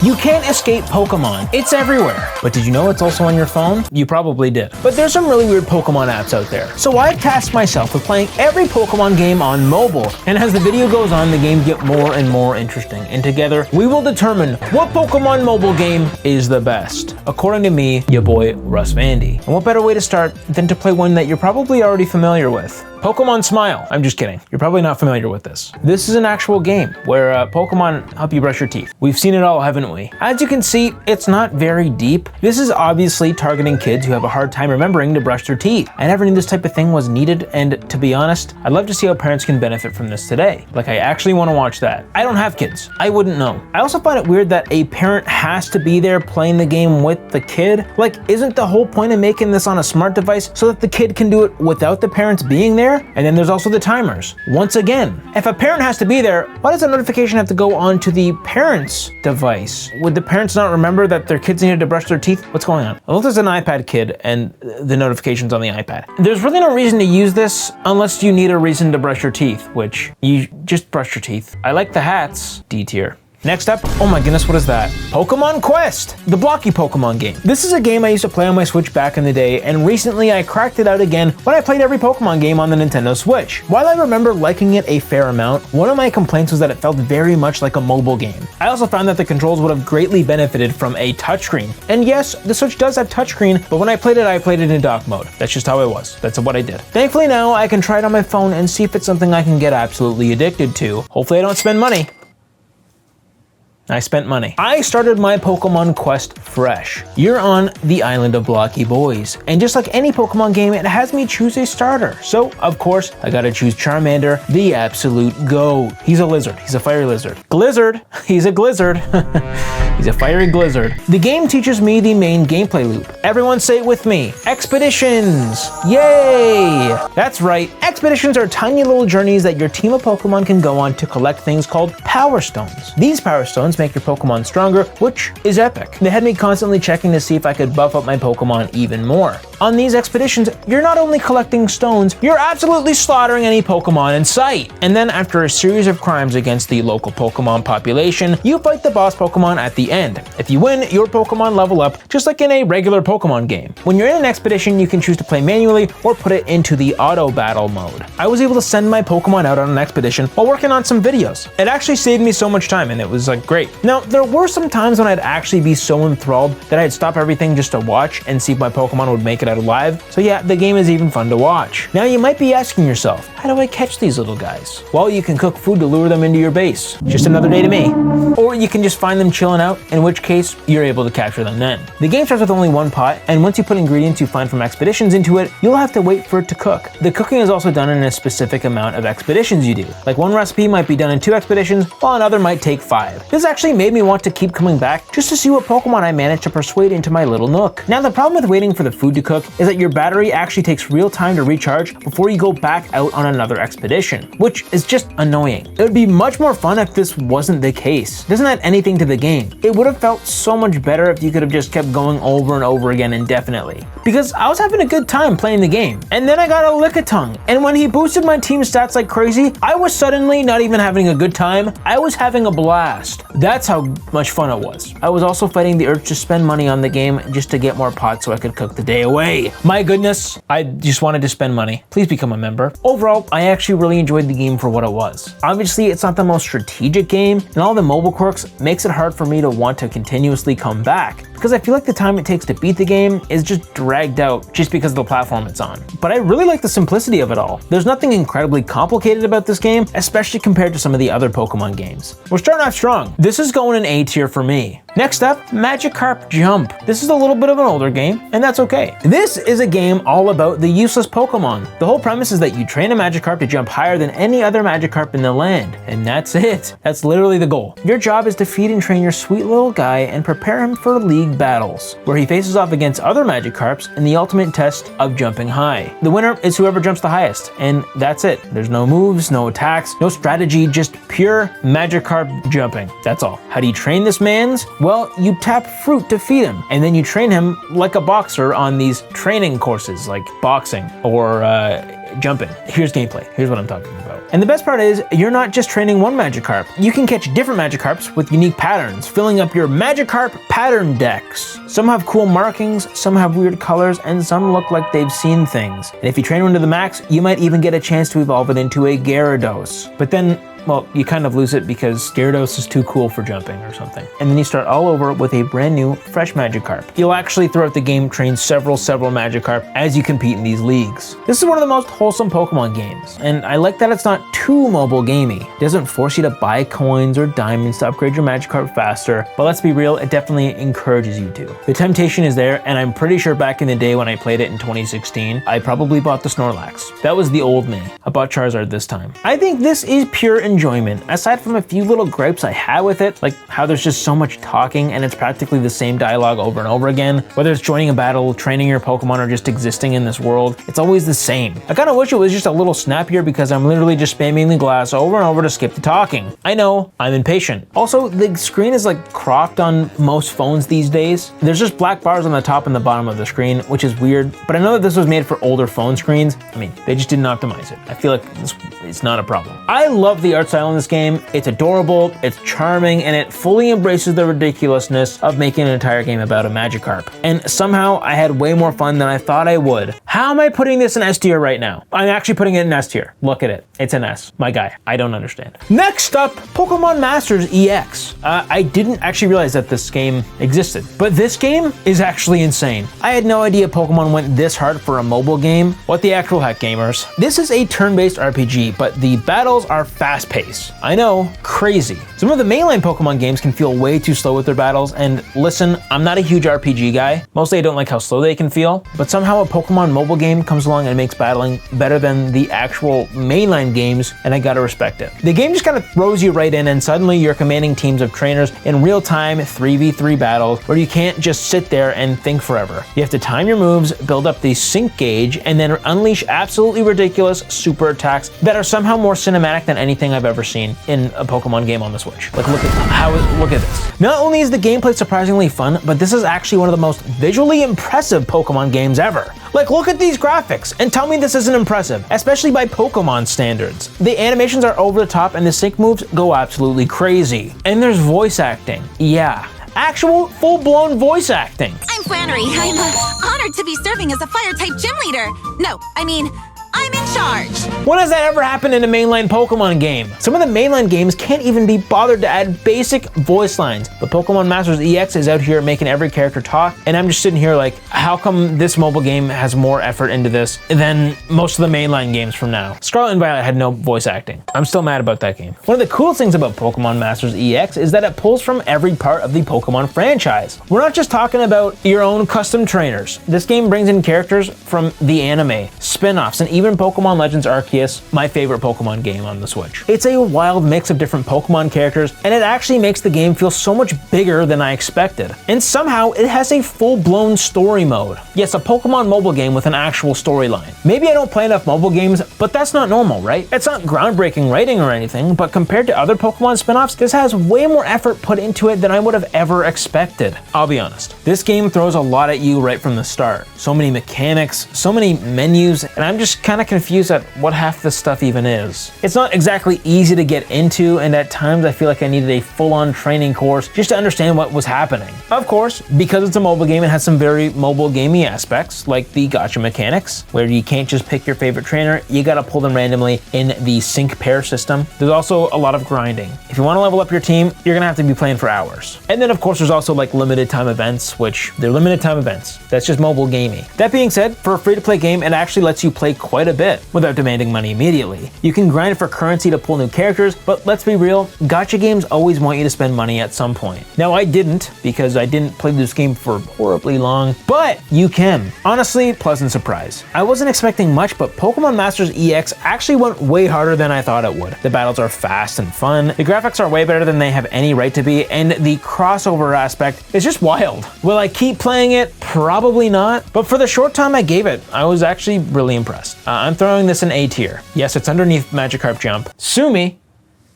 You can't escape Pokemon. It's everywhere. But did you know it's also on your phone? You probably did. But there's some really weird Pokemon apps out there. So I've tasked myself with playing every Pokemon game on mobile. And as the video goes on, the games get more and more interesting. And together, we will determine what Pokemon mobile game is the best. According to me, your boy, Russ Vandy. And what better way to start than to play one that you're probably already familiar with? Pokemon Smile. I'm just kidding. You're probably not familiar with this. This is an actual game where Pokemon help you brush your teeth. We've seen it all, haven't we? As you can see, it's not very deep. This is obviously targeting kids who have a hard time remembering to brush their teeth. I never knew this type of thing was needed, and to be honest, I'd love to see how parents can benefit from this today. Like, I actually want to watch that. I don't have kids. I wouldn't know. I also find it weird that a parent has to be there playing the game with the kid. Like, isn't the whole point of making this on a smart device so that the kid can do it without the parents being there? And then there's also the timers. Once again, if a parent has to be there, why does the notification have to go onto the parent's device? Would the parents not remember that their kids needed to brush their teeth? What's going on? Well, there's an iPad kid and the notification's on the iPad. There's really no reason to use this unless you need a reason to brush your teeth, which you just brush your teeth. I like the hats. D tier. Next up, oh my goodness, what is that? Pokemon Quest, the blocky Pokemon game. This is a game I used to play on my Switch back in the day, and recently I cracked it out again when I played every Pokemon game on the Nintendo Switch. While I remember liking it a fair amount, one of my complaints was that it felt very much like a mobile game. I also found that the controls would have greatly benefited from a touchscreen. And yes, the Switch does have touchscreen, but when I played it in dock mode. That's just how it was. That's what I did. Thankfully now I can try it on my phone and see if it's something I can get absolutely addicted to. Hopefully I don't spend money. I spent money. I started my Pokemon Quest fresh. You're on the island of Blocky Boys, and just like any Pokemon game, it has me choose a starter. So, of course, I gotta choose Charmander, the absolute GOAT. He's a lizard. He's a fiery lizard. Glizzard. He's a glizzard. He's a fiery glizzard. The game teaches me the main gameplay loop. Everyone say it with me. Expeditions. Yay! That's right. Expeditions are tiny little journeys that your team of Pokemon can go on to collect things called Power Stones. These Power Stones make your Pokemon stronger, which is epic. They had me constantly checking to see if I could buff up my Pokemon even more. On these expeditions, you're not only collecting stones, you're absolutely slaughtering any Pokemon in sight. And then after a series of crimes against the local Pokemon population, you fight the boss Pokemon at the end. If you win, your Pokemon level up, just like in a regular Pokemon game. When you're in an expedition, you can choose to play manually or put it into the auto battle mode. I was able to send my Pokemon out on an expedition while working on some videos. It actually saved me so much time, and it was like great. Now, there were some times when I'd actually be so enthralled that I'd stop everything just to watch and see if my Pokemon would make it out alive. So yeah, the game is even fun to watch. Now you might be asking yourself, how do I catch these little guys? Well, you can cook food to lure them into your base. Just another day to me. Or you can just find them chilling out, in which case you're able to capture them then. The game starts with only one pot, and once you put ingredients you find from expeditions into it, you'll have to wait for it to cook. The cooking is also done in a specific amount of expeditions you do. Like one recipe might be done in 2 expeditions, while another might take 5. This actually made me want to keep coming back just to see what Pokemon I managed to persuade into my little nook. Now the problem with waiting for the food to cook is that your battery actually takes real time to recharge before you go back out on another expedition, which is just annoying. It would be much more fun if this wasn't the case. It doesn't add anything to the game. It would have felt so much better if you could have just kept going over and over again indefinitely. Because I was having a good time playing the game. And then I got a Lickitung, and when he boosted my team stats like crazy, I was suddenly not even having a good time, I was having a blast. That's how much fun it was. I was also fighting the urge to spend money on the game just to get more pots so I could cook the day away. My goodness, I just wanted to spend money. Please become a member. Overall, I actually really enjoyed the game for what it was. Obviously, it's not the most strategic game, and all the mobile quirks makes it hard for me to want to continuously come back, because I feel like the time it takes to beat the game is just dragged out just because of the platform it's on. But I really like the simplicity of it all. There's nothing incredibly complicated about this game, especially compared to some of the other Pokemon games. We're starting off strong. This is going in A tier for me. Next up, Magikarp Jump. This is a little bit of an older game, and that's okay. This is a game all about the useless Pokemon. The whole premise is that you train a Magikarp to jump higher than any other Magikarp in the land, and that's it. That's literally the goal. Your job is to feed and train your sweet little guy and prepare him for league battles, where he faces off against other Magikarps in the ultimate test of jumping high. The winner is whoever jumps the highest, and that's it. There's no moves, no attacks, no strategy, just pure Magikarp jumping. That's all. How do you train this man's? Well, you tap fruit to feed him, and then you train him like a boxer on these training courses like boxing or jumping. Here's gameplay. Here's what I'm talking about. And the best part is, you're not just training one Magikarp. You can catch different Magikarps with unique patterns, filling up your Magikarp pattern decks. Some have cool markings, some have weird colors, and some look like they've seen things. And if you train one to the max, you might even get a chance to evolve it into a Gyarados. But then, well, you kind of lose it because Gyarados is too cool for jumping or something. And then you start all over with a brand new, fresh Magikarp. You'll actually, throughout the game, train several Magikarp as you compete in these leagues. This is one of the most wholesome Pokemon games, and I like that it's not too mobile gamey. It doesn't force you to buy coins or diamonds to upgrade your Magikarp faster, but let's be real, it definitely encourages you to. The temptation is there, and I'm pretty sure back in the day when I played it in 2016, I probably bought the Snorlax. That was the old me. I bought Charizard this time. I think this is pure enjoyment, aside from a few little gripes I had with it, like how there's just so much talking and it's practically the same dialogue over and over again. Whether it's joining a battle, training your Pokemon, or just existing in this world, it's always the same. I kind of wish it was just a little snappier because I'm literally just spamming the glass over and over to skip the talking. I know, I'm impatient. Also, the screen is like cropped on most phones these days. There's just black bars on the top and the bottom of the screen, which is weird, but I know that this was made for older phone screens. I mean, they just didn't optimize it. I feel like it's not a problem. I love the art style in this game. It's adorable, it's charming, and it fully embraces the ridiculousness of making an entire game about a Magikarp. And somehow I had way more fun than I thought I would. How am I putting this in S tier right now? I'm actually putting it in S tier. Look at it. It's an S. My guy. I don't understand. Next up, Pokemon Masters EX. I didn't actually realize that this game existed, but this game is actually insane. I had no idea Pokemon went this hard for a mobile game. What the actual heck, gamers? This is a turn-based RPG, but the battles are fast-paced. I know, crazy. Some of the mainline Pokemon games can feel way too slow with their battles, and listen, I'm not a huge RPG guy. Mostly I don't like how slow they can feel, but somehow a Pokemon mobile game comes along and makes battling better than the actual mainline games, and I gotta respect it. The game just kind of throws you right in, and suddenly you're commanding teams of trainers in real-time 3v3 battles where you can't just sit there and think forever. You have to time your moves, build up the sync gauge, and then unleash absolutely ridiculous super attacks that are somehow more cinematic than anything I've ever seen in a Pokemon game on the Switch. Like, look at this. Not only is the gameplay surprisingly fun, but this is actually one of the most visually impressive Pokemon games ever. Like, look at these graphics and tell me this isn't impressive, especially by Pokemon standards. The animations are over the top and the sync moves go absolutely crazy. And there's voice acting. Yeah. Actual full-blown voice acting. I'm Flannery. I'm honored to be serving as a fire-type gym leader. No, I mean, I'm in charge. When has that ever happened in a mainline Pokemon game? Some of the mainline games can't even be bothered to add basic voice lines, but Pokemon Masters EX is out here making every character talk, and I'm just sitting here like, how come this mobile game has more effort into this than most of the mainline games from now? Scarlet and Violet had no voice acting. I'm still mad about that game. One of the coolest things about Pokemon Masters EX is that it pulls from every part of the Pokemon franchise. We're not just talking about your own custom trainers. This game brings in characters from the anime, spin-offs, and even Pokemon Legends Arceus, my favorite Pokemon game on the Switch. It's a wild mix of different Pokemon characters, and it actually makes the game feel so much bigger than I expected. And somehow, it has a full-blown story mode. Yes, a Pokemon mobile game with an actual storyline. Maybe I don't play enough mobile games, but that's not normal, right? It's not groundbreaking writing or anything, but compared to other Pokemon spin-offs, this has way more effort put into it than I would have ever expected. I'll be honest. This game throws a lot at you right from the start. So many mechanics, so many menus, and I'm just kind of confused at what half this stuff even is. It's not exactly easy to get into, and at times I feel like I needed a full-on training course just to understand what was happening. Of course, because it's a mobile game, it has some very mobile gamey aspects, like the gacha mechanics, where you can't just pick your favorite trainer, you gotta pull them randomly in the sync pair system. There's also a lot of grinding. If you wanna level up your team, you're gonna have to be playing for hours. And then of course there's also like limited time events, which they're limited time events. That's just mobile gaming. That being said, for a free-to-play game, it actually lets you play quite a bit without demanding money immediately. You can grind for currency to pull new characters, but let's be real, gacha games always want you to spend money at some point. Now I didn't, because I didn't play this game for horribly long, but you can. Honestly, pleasant surprise. I wasn't expecting much, but Pokemon Masters EX actually went way harder than I thought it would. The battles are fast and fun, the graphics are way better than they have any right to be, and the crossover aspect is just wild. Will I keep playing it? Probably not, but for the short time I gave it, I was actually really impressed. I'm throwing this in A tier. Yes, it's underneath Magikarp Jump. Sue me,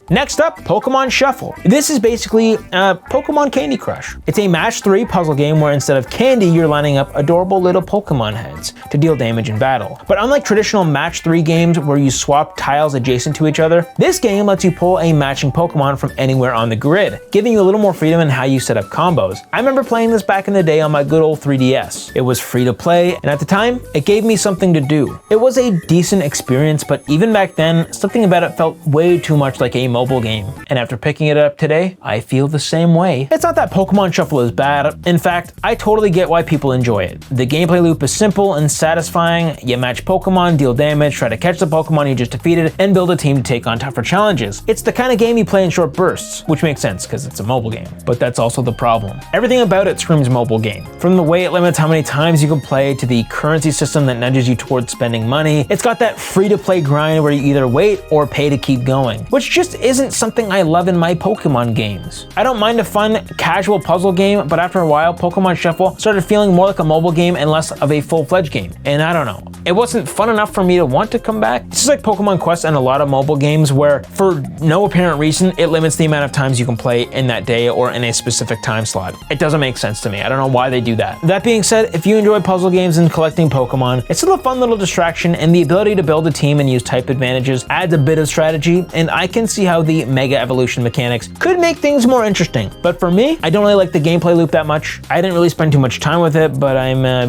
Next up, Pokemon Shuffle. This is basically Pokemon Candy Crush. It's a match 3 puzzle game where instead of candy, you're lining up adorable little Pokemon heads to deal damage in battle. But unlike traditional match 3 games where you swap tiles adjacent to each other, this game lets you pull a matching Pokemon from anywhere on the grid, giving you a little more freedom in how you set up combos. I remember playing this back in the day on my good old 3DS. It was free to play, and at the time, it gave me something to do. It was a decent experience, but even back then, something about it felt way too much like a mobile game. And after picking it up today, I feel the same way. It's not that Pokemon Shuffle is bad. In fact, I totally get why people enjoy it. The gameplay loop is simple and satisfying. You match Pokemon, deal damage, try to catch the Pokemon you just defeated, and build a team to take on tougher challenges. It's the kind of game you play in short bursts, which makes sense because it's a mobile game. But that's also the problem. Everything about it screams mobile game. From the way it limits how many times you can play to the currency system that nudges you towards spending money, it's got that free-to-play grind where you either wait or pay to keep going, which just isn't something I love in my Pokemon games. I don't mind a fun, casual puzzle game, but after a while, Pokemon Shuffle started feeling more like a mobile game and less of a full-fledged game. And I don't know, it wasn't fun enough for me to want to come back. It's just like Pokemon Quest and a lot of mobile games where, for no apparent reason, it limits the amount of times you can play in that day or in a specific time slot. It doesn't make sense to me. I don't know why they do that. That being said, if you enjoy puzzle games and collecting Pokemon, it's still a fun little distraction, and the ability to build a team and use type advantages adds a bit of strategy, and I can see how the Mega Evolution mechanics could make things more interesting. But for me, I don't really like the gameplay loop that much. I didn't really spend too much time with it, but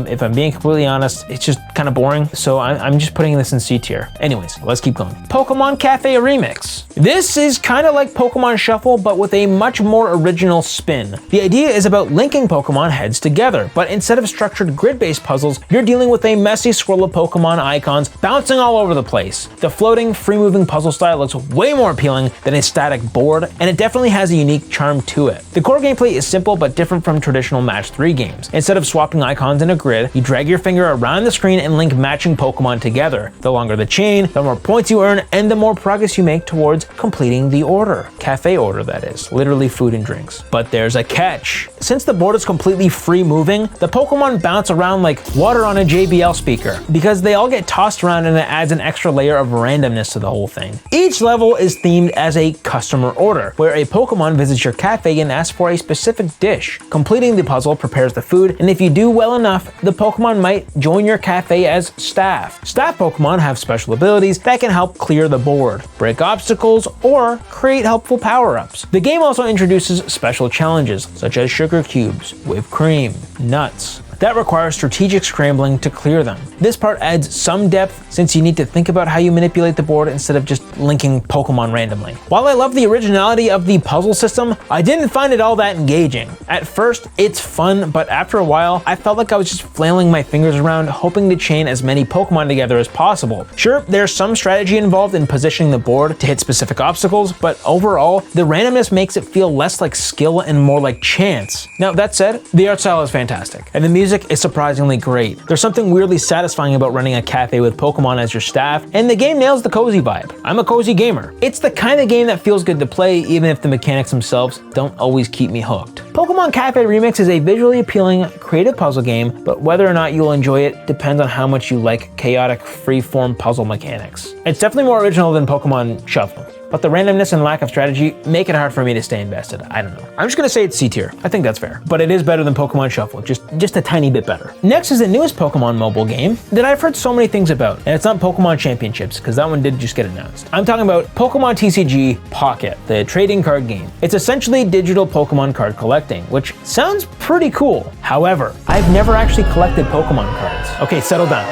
if I'm being completely honest, it's just kind of boring, so I'm just putting this in C tier. Anyways, let's keep going. Pokemon Cafe Remix. This is kind of like Pokemon Shuffle, but with a much more original spin. The idea is about linking Pokemon heads together, but instead of structured grid-based puzzles, you're dealing with a messy scroll of Pokemon icons bouncing all over the place. The floating, free-moving puzzle style looks way more appealing than a static board, and it definitely has a unique charm to it. The core gameplay is simple but different from traditional match 3 games. Instead of swapping icons in a grid, you drag your finger around the screen and link matching Pokemon together. The longer the chain, the more points you earn, and the more progress you make towards completing the order. Cafe order, that is. Literally food and drinks. But there's a catch. Since the board is completely free moving, the Pokemon bounce around like water on a JBL speaker, because they all get tossed around and it adds an extra layer of randomness to the whole thing. Each level is themed as a customer order, where a Pokemon visits your cafe and asks for a specific dish. Completing the puzzle prepares the food, and if you do well enough, the Pokemon might join your cafe as staff. Staff Pokemon have special abilities that can help clear the board, break obstacles, or create helpful power-ups. The game also introduces special challenges, such as sugar cubes, whipped cream, nuts, that require strategic scrambling to clear them. This part adds some depth since you need to think about how you manipulate the board instead of just linking Pokemon randomly. While I love the originality of the puzzle system, I didn't find it all that engaging. At first, it's fun, but after a while, I felt like I was just flailing my fingers around, hoping to chain as many Pokemon together as possible. Sure, there's some strategy involved in positioning the board to hit specific obstacles, but overall, the randomness makes it feel less like skill and more like chance. Now, that said, the art style is fantastic, and the music is surprisingly great. There's something weirdly satisfying about running a cafe with Pokemon as your staff, and the game nails the cozy vibe. I'm a cozy gamer. It's the kind of game that feels good to play, even if the mechanics themselves don't always keep me hooked. Pokemon Cafe Remix is a visually appealing, creative puzzle game, but whether or not you'll enjoy it depends on how much you like chaotic, free-form puzzle mechanics. It's definitely more original than Pokemon Shuffle, but the randomness and lack of strategy make it hard for me to stay invested. I don't know. I'm just gonna say it's C tier. I think that's fair. But it is better than Pokemon Shuffle, just a tiny bit better. Next is the newest Pokemon mobile game that I've heard so many things about, and it's not Pokemon Championships, because that one did just get announced. I'm talking about Pokemon TCG Pocket, the trading card game. It's essentially digital Pokemon card collecting, which sounds pretty cool. However, I've never actually collected Pokemon cards. Okay, settle down.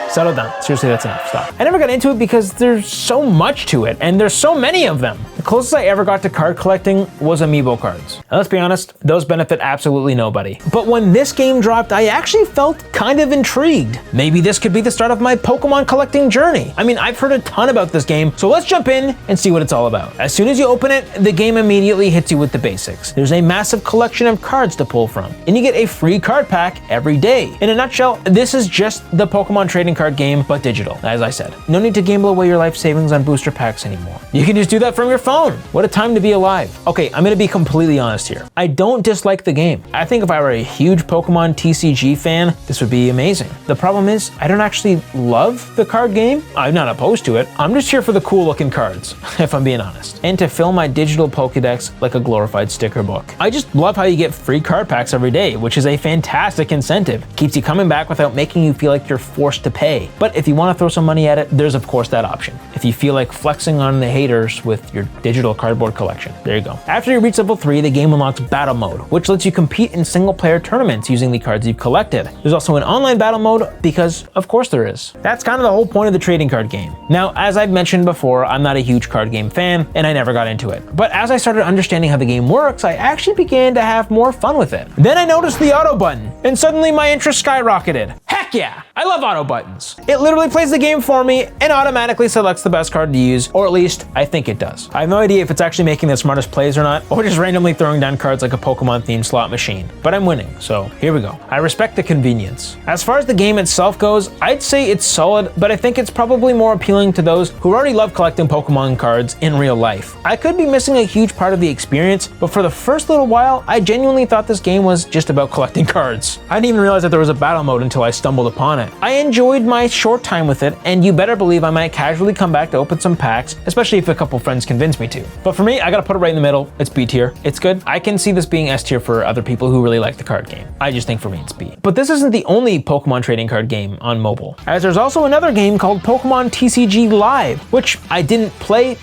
Seriously, that's enough, stop. I never got into it because there's so much to it, and there's so many of them. The closest I ever got to card collecting was amiibo cards. And let's be honest, those benefit absolutely nobody. But when this game dropped, I actually felt kind of intrigued. Maybe this could be the start of my Pokemon collecting journey. I mean, I've heard a ton about this game, so let's jump in and see what it's all about. As soon as you open it, the game immediately hits you with the basics. There's a massive collection of cards to pull from, and you get a free card pack every every day. In a nutshell, this is just the Pokemon trading card game, but digital, as I said. No need to gamble away your life savings on booster packs anymore. You can just do that from your phone. What a time to be alive. Okay, I'm gonna be completely honest here. I don't dislike the game. I think if I were a huge Pokemon TCG fan, this would be amazing. The problem is, I don't actually love the card game. I'm not opposed to it. I'm just here for the cool looking cards, if I'm being honest. And to fill my digital Pokédex like a glorified sticker book. I just love how you get free card packs every day, which is a fantastic incentive. Keeps you coming back without making you feel like you're forced to pay. But if you want to throw some money at it, there's of course that option. If you feel like flexing on the haters with your digital cardboard collection, there you go. After you reach level 3, the game unlocks battle mode, which lets you compete in single player tournaments using the cards you've collected. There's also an online battle mode because of course there is. That's kind of the whole point of the trading card game. Now, as I've mentioned before, I'm not a huge card game fan and I never got into it. But as I started understanding how the game works, I actually began to have more fun with it. Then I noticed the auto button and suddenly my interest skyrocketed. Heck yeah, I love auto buttons. It literally plays the game for me and automatically selects the best card to use, or at least I think it does. I have no idea if it's actually making the smartest plays or not, or just randomly throwing down cards like a Pokemon themed slot machine. But I'm winning, so here we go. I respect the convenience. As far as the game itself goes, I'd say it's solid, but I think it's probably more appealing to those who already love collecting Pokemon cards in real life. I could be missing a huge part of the experience, but for the first little while, I genuinely thought this game was just about collecting cards. I didn't even realize that there was a battle mode until I stumbled upon it. I enjoyed my short time with it, and you better believe I might casually come back to open some packs, especially if a couple friends convince me to. But for me, I gotta put it right in the middle. It's B tier. It's good. I can see this being S tier for other people who really like the card game. I just think for me it's B. But this isn't the only Pokemon trading card game on mobile, as there's also another game called Pokemon TCG Live, which I didn't play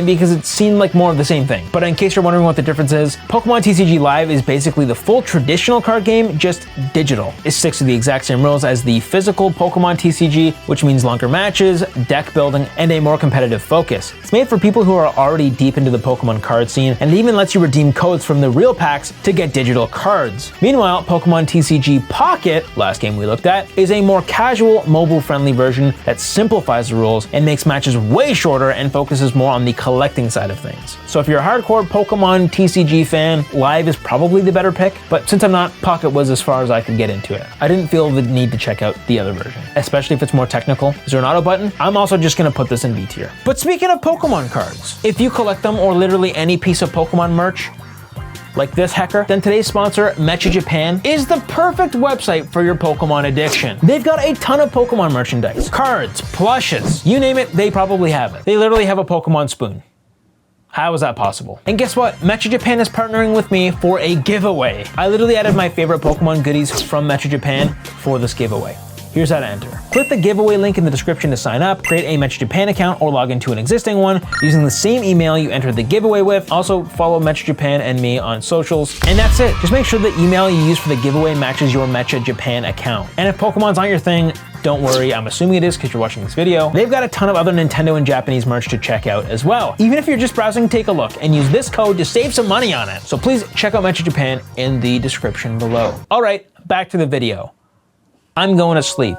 because it seemed like more of the same thing. But in case you're wondering what the difference is, Pokemon TCG Live is basically the full traditional card game, just digital. It sticks to the exact same rules as the physical Pokemon TCG, which means longer matches, deck building, and a more competitive focus. It's made for people who are already deep into the Pokemon card scene, and it even lets you redeem codes from the real packs to get digital cards. Meanwhile, Pokemon TCG Pocket, last game we looked at, is a more casual, mobile-friendly version that simplifies the rules and makes matches way shorter and focuses more on the collecting side of things. So if you're a hardcore Pokemon TCG fan, Live is probably the better pick, but since I'm not, Pocket was as far as I could get into it. I didn't feel the need to check out the other version, especially if it's more technical. Is there an auto button? I'm also just gonna put this in B tier. But speaking of Pokemon cards, if you collect them or literally any piece of Pokemon merch, like this hecker, then today's sponsor, Mecha Japan, is the perfect website for your Pokemon addiction. They've got a ton of Pokemon merchandise, cards, plushes, you name it, they probably have it. They literally have a Pokemon spoon. How is that possible? And guess what? Mecha Japan is partnering with me for a giveaway. I literally added my favorite Pokemon goodies from Mecha Japan for this giveaway. Here's how to enter. Click the giveaway link in the description to sign up, create a Mecha Japan account, or log into an existing one using the same email you entered the giveaway with. Also, follow Mecha Japan and me on socials. And that's it. Just make sure the email you use for the giveaway matches your Mecha Japan account. And if Pokemon's not your thing, don't worry, I'm assuming it is because you're watching this video. They've got a ton of other Nintendo and Japanese merch to check out as well. Even if you're just browsing, take a look and use this code to save some money on it. So please check out Mecha Japan in the description below. All right, back to the video. I'm going to sleep,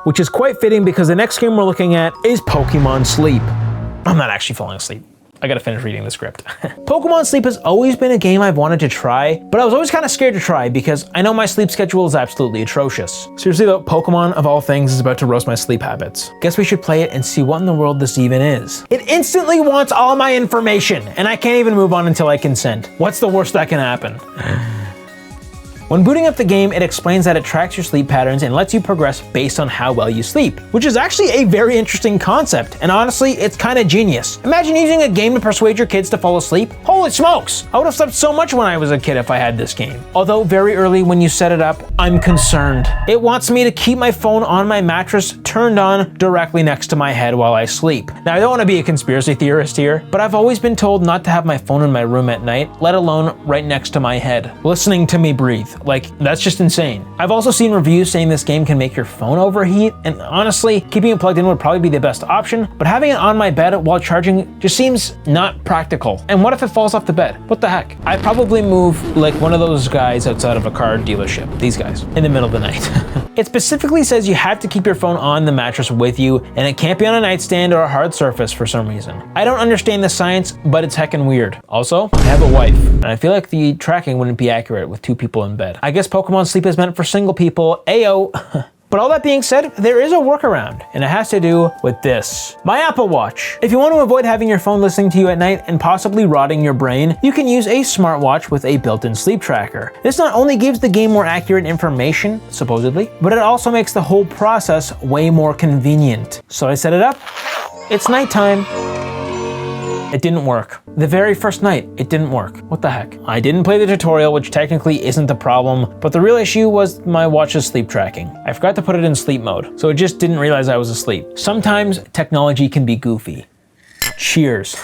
which is quite fitting because the next game we're looking at is Pokemon Sleep. I'm not actually falling asleep. I gotta finish reading the script. Pokemon Sleep has always been a game I've wanted to try, but I was always kind of scared to try because I know my sleep schedule is absolutely atrocious. Seriously though, Pokemon of all things is about to roast my sleep habits. Guess we should play it and see what in the world this even is. It instantly wants all my information, and I can't even move on until I consent. What's the worst that can happen? When booting up the game, it explains that it tracks your sleep patterns and lets you progress based on how well you sleep, which is actually a very interesting concept, and honestly, it's kind of genius. Imagine using a game to persuade your kids to fall asleep. Holy smokes! I would have slept so much when I was a kid if I had this game. Although very early when you set it up, I'm concerned. It wants me to keep my phone on my mattress turned on directly next to my head while I sleep. Now, I don't want to be a conspiracy theorist here, but I've always been told not to have my phone in my room at night, let alone right next to my head, listening to me breathe. Like, that's just insane. I've also seen reviews saying this game can make your phone overheat, and honestly, keeping it plugged in would probably be the best option, but having it on my bed while charging just seems not practical. And what if it falls off the bed? What the heck? I'd probably move like one of those guys outside of a car dealership, these guys, in the middle of the night. It specifically says you have to keep your phone on the mattress with you, and it can't be on a nightstand or a hard surface for some reason. I don't understand the science, but it's heckin' weird. Also, I have a wife, and I feel like the tracking wouldn't be accurate with 2 people in bed. I guess Pokemon sleep is meant for single people, ayo. But all that being said, there is a workaround, and it has to do with this. My Apple Watch. If you want to avoid having your phone listening to you at night and possibly rotting your brain, you can use a smartwatch with a built-in sleep tracker. This not only gives the game more accurate information, supposedly, but it also makes the whole process way more convenient. So I set it up. It's nighttime. It didn't work. The very first night, it didn't work. What the heck? I didn't play the tutorial, which technically isn't the problem, but the real issue was my watch's sleep tracking. I forgot to put it in sleep mode, so it just didn't realize I was asleep. Sometimes technology can be goofy. Cheers.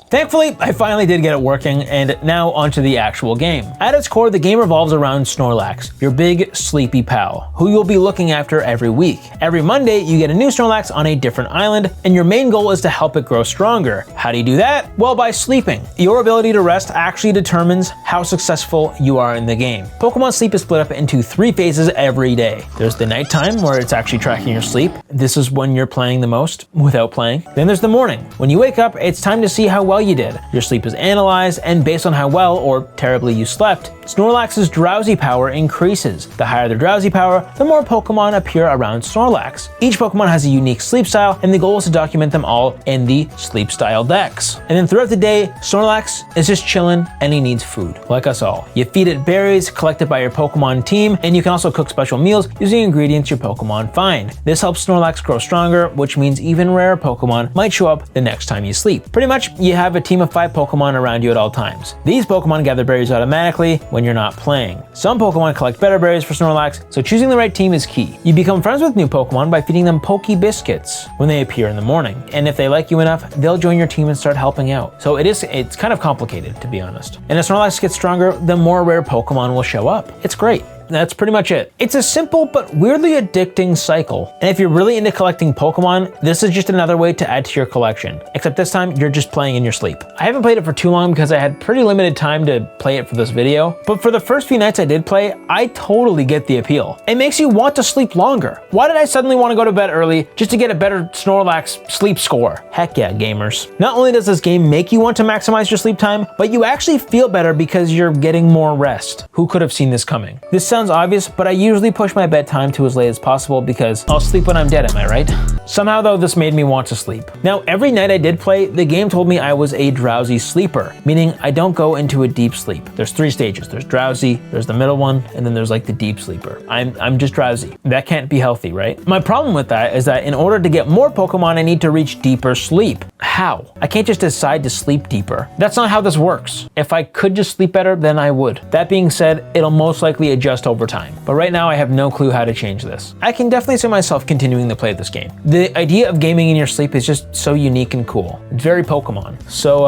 Thankfully, I finally did get it working, and now onto the actual game. At its core, the game revolves around Snorlax, your big, sleepy pal, who you'll be looking after every week. Every Monday, you get a new Snorlax on a different island, and your main goal is to help it grow stronger. How do you do that? Well, by sleeping. Your ability to rest actually determines how successful you are in the game. Pokemon sleep is split up into 3 phases every day. There's the nighttime, where it's actually tracking your sleep. This is when you're playing the most, without playing. Then there's the morning. When you wake up, it's time to see how well you did. Your sleep is analyzed, and based on how well or terribly you slept, Snorlax's drowsy power increases. The higher the drowsy power, the more Pokemon appear around Snorlax. Each Pokemon has a unique sleep style, and the goal is to document them all in the sleep style dex. And then throughout the day, Snorlax is just chilling and he needs food, like us all. You feed it berries collected by your Pokemon team, and you can also cook special meals using ingredients your Pokemon find. This helps Snorlax grow stronger, which means even rare Pokemon might show up the next time you sleep. Pretty much, you have a team of 5 Pokemon around you at all times. These Pokemon gather berries automatically when you're not playing. Some Pokemon collect better berries for Snorlax, so choosing the right team is key. You become friends with new Pokemon by feeding them Poke Biscuits when they appear in the morning. And if they like you enough, they'll join your team and start helping out. So it's kind of complicated, to be honest. And as Snorlax gets stronger, the more rare Pokemon will show up. It's great. That's pretty much it. It's a simple but weirdly addicting cycle. And if you're really into collecting Pokemon, this is just another way to add to your collection. Except this time, you're just playing in your sleep. I haven't played it for too long because I had pretty limited time to play it for this video. But for the first few nights I did play, I totally get the appeal. It makes you want to sleep longer. Why did I suddenly want to go to bed early just to get a better Snorlax sleep score? Heck yeah, gamers. Not only does this game make you want to maximize your sleep time, but you actually feel better because you're getting more rest. Who could have seen this coming? This sounds obvious, but I usually push my bedtime to as late as possible because I'll sleep when I'm dead, am I right? Somehow though, this made me want to sleep. Now, every night I did play, the game told me I was a drowsy sleeper, meaning I don't go into a deep sleep. There's 3 stages. There's drowsy, there's the middle one, and then there's like the deep sleeper. I'm just drowsy. That can't be healthy, right? My problem with that is that in order to get more Pokemon, I need to reach deeper sleep. How? I can't just decide to sleep deeper. That's not how this works. If I could just sleep better, then I would. That being said, it'll most likely adjust over time. But right now I have no clue how to change this. I can definitely see myself continuing to play this game. The idea of gaming in your sleep is just so unique and cool. It's very Pokemon. So,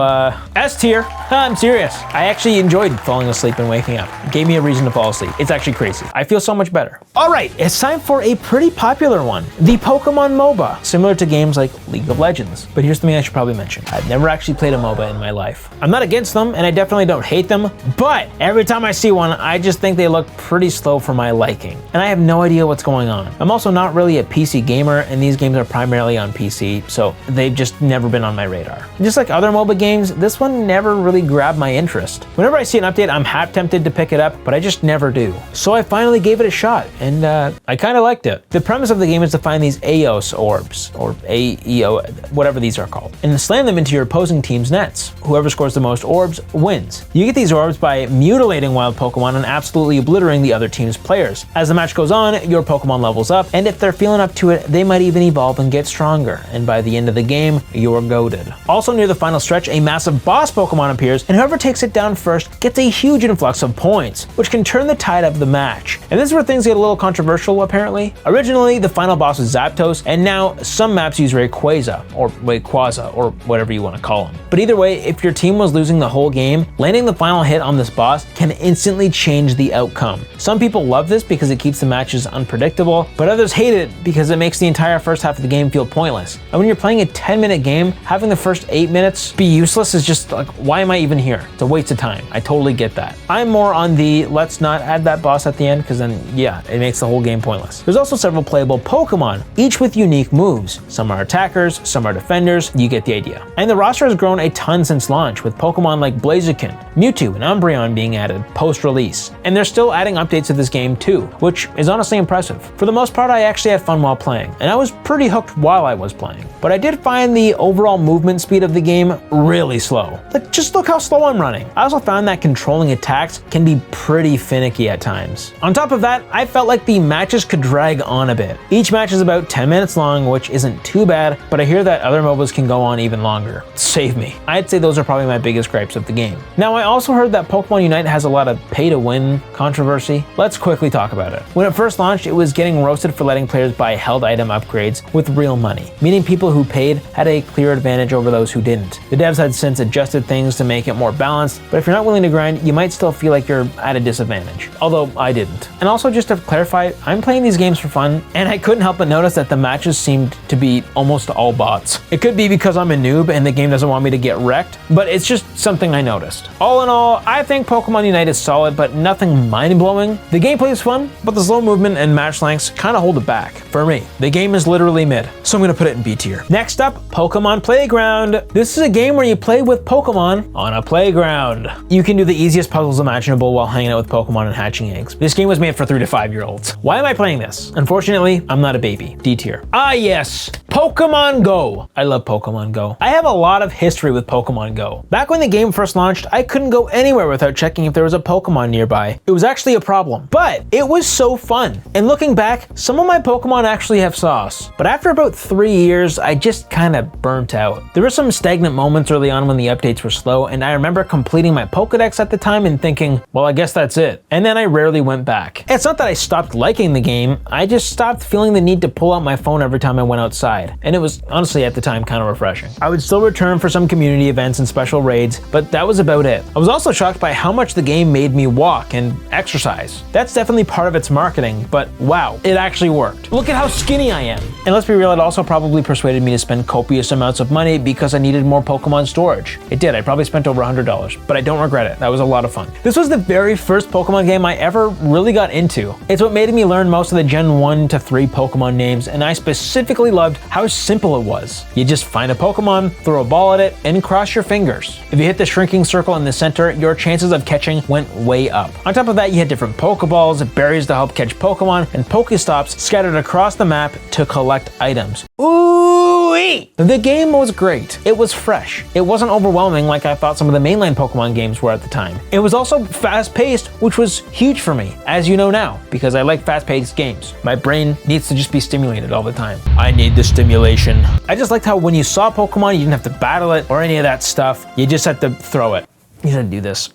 S tier. I'm serious. I actually enjoyed falling asleep and waking up. It gave me a reason to fall asleep. It's actually crazy. I feel so much better. All right, it's time for a pretty popular one. The Pokemon MOBA, similar to games like League of Legends. But here's something I should probably mention. I've never actually played a MOBA in my life. I'm not against them, and I definitely don't hate them, but every time I see one, I just think they look pretty slow for my liking, and I have no idea what's going on. I'm also not really a PC gamer, and these games are primarily on PC, so they've just never been on my radar. Just like other MOBA games, this one never really grabbed my interest. Whenever I see an update, I'm half tempted to pick it up, but I just never do. So I finally gave it a shot, and I kind of liked it. The premise of the game is to find these Aeos orbs, or AEO, whatever these are called, and slam them into your opposing team's nets. Whoever scores the most orbs wins. You get these orbs by mutilating wild Pokemon and absolutely obliterating the other team's players. As the match goes on, your Pokemon levels up, and if they're feeling up to it, they might even evolve and get stronger, and by the end of the game, you're goated. Also near the final stretch, a massive boss Pokemon appears, and whoever takes it down first gets a huge influx of points, which can turn the tide of the match. And this is where things get a little controversial, apparently. Originally, the final boss was Zapdos, and now some maps use Rayquaza, or Rayquaza, or whatever you want to call him. But either way, if your team was losing the whole game, landing the final hit on this boss can instantly change the outcome. Some people love this because it keeps the matches unpredictable, but others hate it because it makes the entire first half of the game feel pointless. And when you're playing a 10-minute game, having the first 8 minutes be useless is just like, why am I even here? It's a waste of time. I totally get that. I'm more on the let's not add that boss at the end, because then yeah, it makes the whole game pointless. There's also several playable Pokemon, each with unique moves. Some are attackers, some are defenders, you get the idea. And the roster has grown a ton since launch, with Pokemon like Blaziken, Mewtwo, and Umbreon being added post-release. And they're still adding updates to this game too, which is honestly impressive. For the most part, I actually had fun while playing, and I was pretty hooked while I was playing. But I did find the overall movement speed of the game really slow. Like, just look how slow I'm running. I also found that controlling attacks can be pretty finicky at times. On top of that, I felt like the matches could drag on a bit. Each match is about 10 minutes long, which isn't too bad, but I hear that other MOBAs can go on even longer. Save me. I'd say those are probably my biggest gripes of the game. Now, I also heard that Pokemon Unite has a lot of pay-to-win controversy. Let's quickly talk about it. When it first launched, it was getting roasted for letting players buy held item upgrades with real money, meaning people who paid had a clear advantage over those who didn't. The devs had since adjusted things to make it more balanced, but if you're not willing to grind, you might still feel like you're at a disadvantage. Although I didn't. And also, just to clarify, I'm playing these games for fun, and I couldn't help but notice that the matches seemed to be almost all bots. It could be because I'm a noob and the game doesn't want me to get wrecked, but it's just something I noticed. All in all, I think Pokemon Unite is solid, but nothing mind-blowing. The gameplay is fun, but the slow movement and match lengths kind of hold it back. For me, the game is literally mid, so I'm gonna put it in B tier. Next up, Pokemon Playground. This is a game where you play with Pokemon on a playground. You can do the easiest puzzles imaginable while hanging out with Pokemon and hatching eggs. This game was made for 3 to 5 year olds. Why am I playing this? Unfortunately, I'm not a baby. D tier. Ah yes, Pokemon Go. I love Pokemon Go. I have a lot of history with Pokemon Go. Back when the game first launched, I couldn't go anywhere without checking if there was a Pokemon nearby. It was actually a problem, but it was so fun. And looking back, some of my Pokemon actually have sauce. But after about 3 years, I just kind of burnt out. There were some stagnant moments early on when the updates were slow, and I remember completing my Pokedex at the time and thinking, well, I guess that's it. And then I rarely went back. It's not that I stopped liking the game, I just stopped feeling the need to pull out my phone every time I went outside. And it was honestly at the time kind of refreshing. I would still return for some community events and special raids, but that was about it. I was also shocked by how much the game made me walk and exercise. That's definitely part of its marketing, but wow, it actually worked. Look at how skinny I am. And let's be real, it also probably persuaded me to spend copious amounts of money because I needed more Pokemon storage. It did, I probably spent over $100, but I don't regret it. That was a lot of fun. This was the very first Pokemon game I ever really got into. It's what made me learn most of the Gen 1 to 3 Pokemon names, and I specifically loved how simple it was. You just find a Pokemon, throw a ball at it, and cross your fingers. If you hit the shrinking circle in the center, your chances of catching went way up. On top of that, you had different Pokeballs, berries to help catch Pokemon, and Pokestops scattered across the map to collect items. Ooh-wee! The game was great. It was fresh. It wasn't overwhelming like I thought some of the mainline Pokemon games were at the time. It was also fast-paced, which was huge for me, as you know now, because I like fast-paced games. My brain needs to just be stimulated all the time. I need the stimulation. I just liked how when you saw Pokemon, you didn't have to battle it or any of that stuff. You just had to throw it. You had to do this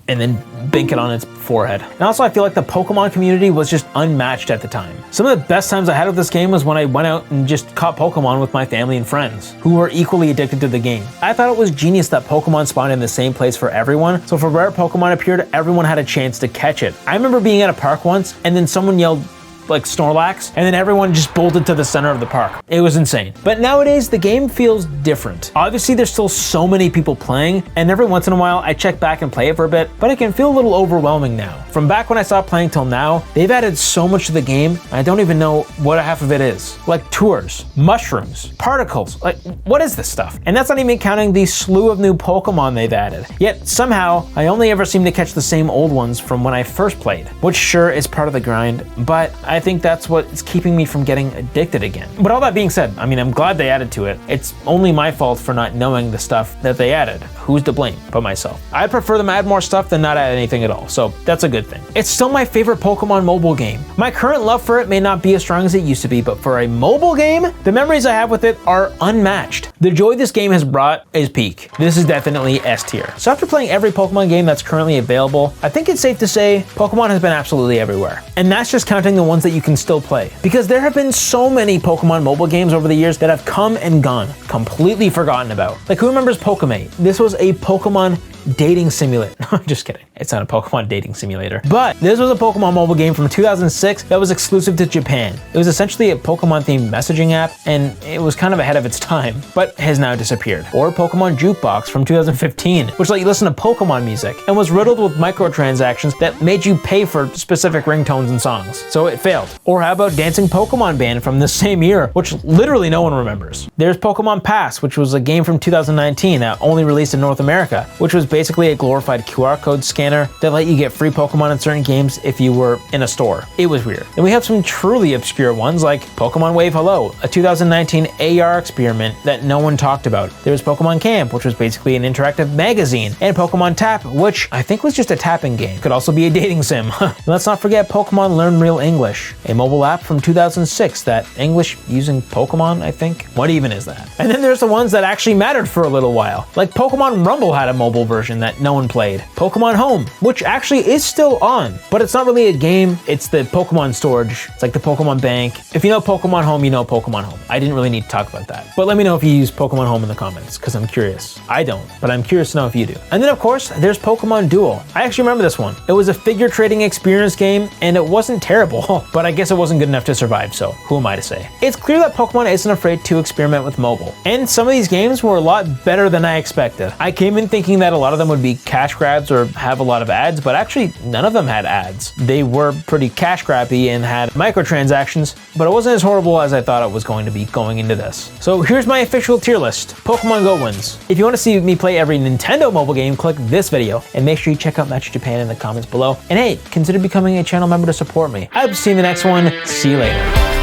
and then bink it on its forehead. And also, I feel like the Pokemon community was just unmatched at the time. Some of the best times I had with this game was when I went out and just caught Pokemon with my family and friends, who were equally addicted to the game. I thought it was genius that Pokemon spawned in the same place for everyone, so if a rare Pokemon appeared, everyone had a chance to catch it. I remember being at a park once, and then someone yelled, like Snorlax, and then everyone just bolted to the center of the park. It was insane. But nowadays, the game feels different. Obviously, there's still so many people playing, and every once in a while, I check back and play it for a bit, but it can feel a little overwhelming now. From back when I stopped playing till now, they've added so much to the game, I don't even know what half of it is. Like tours, mushrooms, particles, like what is this stuff? And that's not even counting the slew of new Pokemon they've added. Yet somehow, I only ever seem to catch the same old ones from when I first played, which sure is part of the grind, but I think that's what's keeping me from getting addicted again. But all that being said, I mean, I'm glad they added to it. It's only my fault for not knowing the stuff that they added. Who's to blame but myself? I prefer them add more stuff than not add anything at all, so that's a good thing. It's still my favorite Pokemon mobile game. My current love for it may not be as strong as it used to be, but for a mobile game, the memories I have with it are unmatched. The joy this game has brought is peak. This is definitely S tier. So after playing every Pokemon game that's currently available, I think it's safe to say Pokemon has been absolutely everywhere. And that's just counting the ones that you can still play. Because there have been so many Pokemon mobile games over the years that have come and gone, completely forgotten about. Like, who remembers Pokemate? This was a Pokemon dating simulator. Just kidding. It's not a Pokemon dating simulator. But this was a Pokemon mobile game from 2006 that was exclusive to Japan. It was essentially a Pokemon-themed messaging app, and it was kind of ahead of its time, but has now disappeared. Or Pokemon Jukebox from 2015, which let you listen to Pokemon music, and was riddled with microtransactions that made you pay for specific ringtones and songs. So it failed. Or how about Dancing Pokemon Band from the same year, which literally no one remembers. There's Pokemon Pass, which was a game from 2019 that only released in North America, which was basically a glorified QR code scanner that let you get free Pokemon in certain games if you were in a store. It was weird. And we have some truly obscure ones like Pokemon Wave Hello, a 2019 AR experiment that no one talked about. There was Pokemon Camp, which was basically an interactive magazine, and Pokemon Tap, which I think was just a tapping game. Could also be a dating sim. Let's not forget Pokemon Learn Real English, a mobile app from 2006 that English using Pokemon, I think. What even is that? And then there's the ones that actually mattered for a little while. Like Pokemon Rumble had a mobile version that no one played. Pokemon Home, which actually is still on, but it's not really a game, it's the Pokemon storage. It's like the Pokemon Bank. If you know Pokemon Home, you know Pokemon Home. I didn't really need to talk about that. But let me know if you use Pokemon Home in the comments, because I'm curious. I don't, but I'm curious to know if you do. And then of course, there's Pokemon Duel. I actually remember this one. It was a figure trading experience game, and it wasn't terrible, but I guess it wasn't good enough to survive, so who am I to say? It's clear that Pokemon isn't afraid to experiment with mobile, and some of these games were a lot better than I expected. I came in thinking that a lot of them would be cash grabs or have a lot of ads, but actually none of them had ads. They were pretty cash grabby and had microtransactions, but it wasn't as horrible as I thought it was going to be going into this. So here's my official tier list. Pokemon Go wins. If you want to see me play every Nintendo mobile game, click this video, and make sure you check out Match Japan in the comments below. And hey, consider becoming a channel member to support me. I hope to see you in the next one. See you later.